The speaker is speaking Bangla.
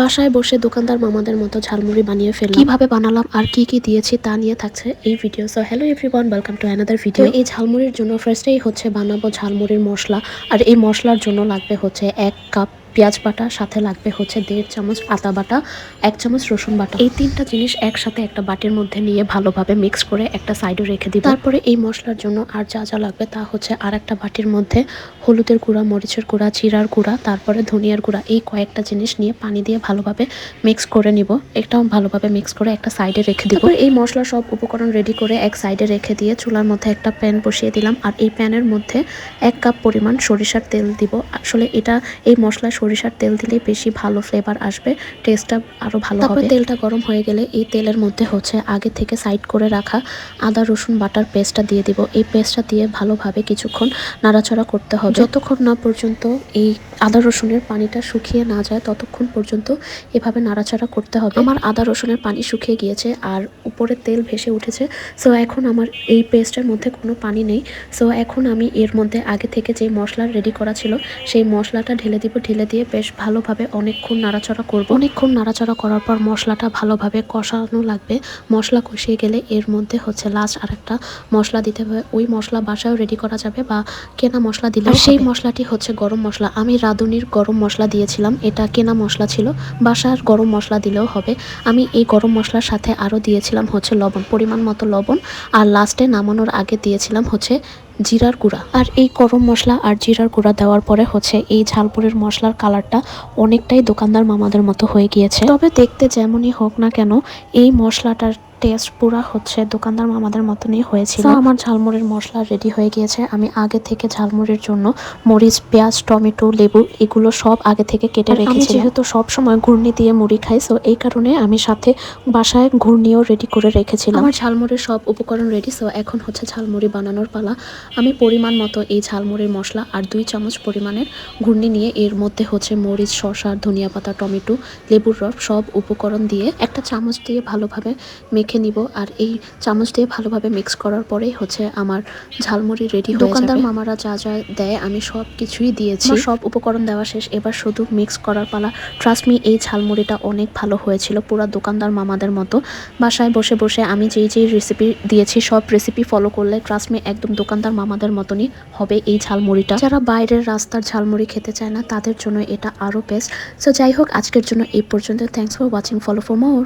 বাসায় বসে দোকানদার মামাদের মতো ঝালমুড়ি বানিয়ে ফেললাম। কিভাবে বানালাম আর কি কি দিয়েছি তা নিয়ে থাকছে এই video. So hello everyone, welcome to another video. এই ঝালমুড়ির জন্য ফার্স্টেই হচ্ছে বানাবো ঝালমুড়ির মশলা। আর এই মশলার জন্য লাগবে হচ্ছে 1 কাপ পেঁয়াজ বাটা, সাথে লাগবে হচ্ছে 1.5 চামচ আদা বাটা, 1 চামচ রসুন বাটা। এই তিনটা জিনিস একসাথে একটা বাটির মধ্যে নিয়ে ভালোভাবে মিক্স করে একটা সাইডে রেখে দিব। তারপরে এই মশলার জন্য আর যা যা লাগবে তা হচ্ছে আর একটা বাটির মধ্যে হলুদের গুঁড়া, মরিচের গুঁড়া, জিরার গুঁড়া, তারপরে ধনিয়ার গুঁড়া, এই কয়েকটা জিনিস নিয়ে পানি দিয়ে ভালোভাবে মিক্স করে নিব। এটাও ভালোভাবে মিক্স করে একটা সাইডে রেখে দিব। এই মশলা সব উপকরণ রেডি করে এক সাইডে রেখে দিয়ে চুলার মধ্যে একটা প্যান বসিয়ে দিলাম। আর এই প্যানের মধ্যে 1 কাপ পরিমাণ সরিষার তেল দিব। আসলে এই মশলায় সরিষার তেল দিলে বেশি ভালো ফ্লেভার আসবে, টেস্টটা আরো ভালো হবে। তেলটা গরম হয়ে গেলে এই তেলের মধ্যে হচ্ছে আগে থেকে সাইড করে রাখা আদা রসুন বাটার পেস্টটা দিয়ে দিব। এই পেস্টটা দিয়ে ভালোভাবে কিছুক্ষণ নাড়াচাড়া করতে হবে। যতক্ষণ না পর্যন্ত এই আদা রসুনের পানিটা শুকিয়ে না যায় ততক্ষণ পর্যন্ত এভাবে নাড়াচাড়া করতে হবে। আমার আদা রসুনের পানি শুকিয়ে গিয়েছে আর উপরে তেল ভেসে উঠেছে। সো এখন আমার এই পেস্টের মধ্যে কোনো পানি নেই। সো এখন আমি এর মধ্যে আগে থেকে যে মশলা রেডি করা ছিল সেই মশলাটা ঢেলে দিব। ঢেলে দিয়ে বেশ ভালোভাবে অনেকক্ষণ নাড়াচাড়া করব। অনেকক্ষণ নাড়াচাড়া করার পর মশলাটা ভালোভাবে কষানো লাগবে। মশলা কষিয়ে গেলে এর মধ্যে হচ্ছে লাস্ট আরেকটা মশলা দিতে হবে। ওই মশলা বাসায়ও রেডি করা যাবে বা কেনা মশলা দিলে। সেই মশলাটি হচ্ছে গরম মশলা। আমি রাঁধুনির গরম মশলা দিয়েছিলাম, এটা কেনা মশলা ছিল। বাসার গরম মশলা দিলেও হবে। আমি এই গরম মশলার সাথে আরও দিয়েছিলাম হচ্ছে লবণ, পরিমাণ মতো লবণ। আর লাস্টে নামানোর আগে দিয়েছিলাম হচ্ছে জিরার গুঁড়া। আর এই গরম মশলা আর জিরার গুঁড়া দেওয়ার পরে হচ্ছে এই ঝালমুড়ির মশলার কালারটা অনেকটাই দোকানদার মামাদের মতো হয়ে গিয়েছে। তবে দেখতে যেমনই হোক না কেন এই মশলাটার টেস্ট পুরা হচ্ছে দোকানদার মামাদের মতনই হয়েছিল। আমার ঝালমুড়ির মশলা রেডি হয়ে গিয়েছে। আমি আগে থেকে ঝালমুড়ির জন্য মরিচ, পেঁয়াজ, টমেটো, লেবু এগুলো সব আগে থেকে কেটে রেখেছি। যেহেতু সব সময় ঘুর্নি দিয়ে মুড়ি খাই, সো এই কারণে আমি সাথে বাসায় ঘুর্নিও রেডি করে রেখেছিলাম। আমার ঝালমুড়ির সব উপকরণ রেডি। সো এখন হচ্ছে ঝালমুড়ি বানানোর পালা। আমি পরিমাণ মতো এই ঝালমুড়ির মশলা আর 2 চামচ পরিমাণের ঘুর্নি নিয়ে এর মধ্যে হচ্ছে মরিচ, শসা, ধনিয়া পাতা, টমেটো, লেবুর রস সব উপকরণ দিয়ে একটা চামচ দিয়ে ভালোভাবে মেখে নিব। আর এই চামচ দিয়ে ভালোভাবে মিক্স করার পরেই হচ্ছে আমার ঝালমুড়ি রেডি হয়ে যাবে। দোকানদার মামারা যা যা দেয় আমি সব কিছুই দিয়েছি। সব উপকরণ দেওয়া শেষ, এবার শুধু মিক্স করার পালা। ট্রাস্ট মি, এই ঝালমুড়িটা অনেক ভালো হয়েছিল, পুরো দোকানদার মামাদের মতো। বাসায় বসে বসে আমি যেই রেসিপি দিয়েছি সব রেসিপি ফলো করলে ট্রাস্ট মি একদম দোকানদার মামাদের মতনই হবে এই ঝালমুড়িটা। যারা বাইরের রাস্তার ঝালমুড়ি খেতে চায় না তাদের জন্য এটা আরও বেস্ট। সো যাই হোক, আজকের জন্য এই পর্যন্ত। Thanks for watching, follow for more.